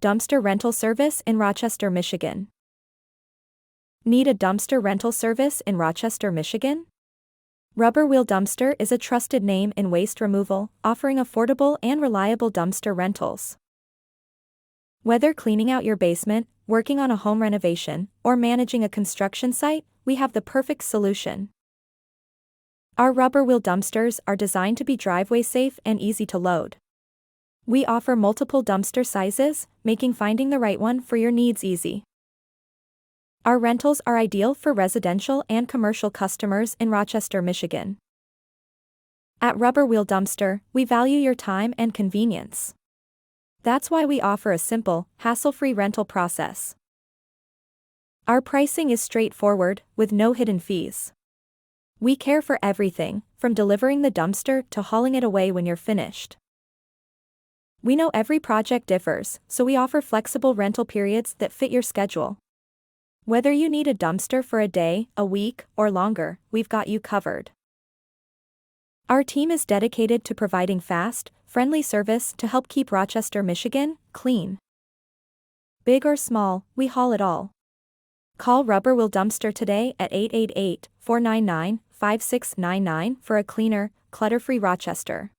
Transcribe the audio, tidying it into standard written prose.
Dumpster rental service in Rochester, Michigan. Need a dumpster rental service in Rochester, Michigan? Rubber Wheel Dumpster is a trusted name in waste removal, offering affordable and reliable dumpster rentals. Whether cleaning out your basement, working on a home renovation, or managing a construction site, we have the perfect solution. Our rubber wheel dumpsters are designed to be driveway safe and easy to load. We offer multiple dumpster sizes, making finding the right one for your needs easy. Our rentals are ideal for residential and commercial customers in Rochester, Michigan. At Rubber Wheel Dumpster, we value your time and convenience. That's why we offer a simple, hassle-free rental process. Our pricing is straightforward, with no hidden fees. We care for everything, from delivering the dumpster to hauling it away when you're finished. We know every project differs, so we offer flexible rental periods that fit your schedule. Whether you need a dumpster for a day, a week, or longer, we've got you covered. Our team is dedicated to providing fast, friendly service to help keep Rochester, Michigan, clean. Big or small, we haul it all. Call Rubber Wheel Dumpster today at 888-499-5699 for a cleaner, clutter-free Rochester.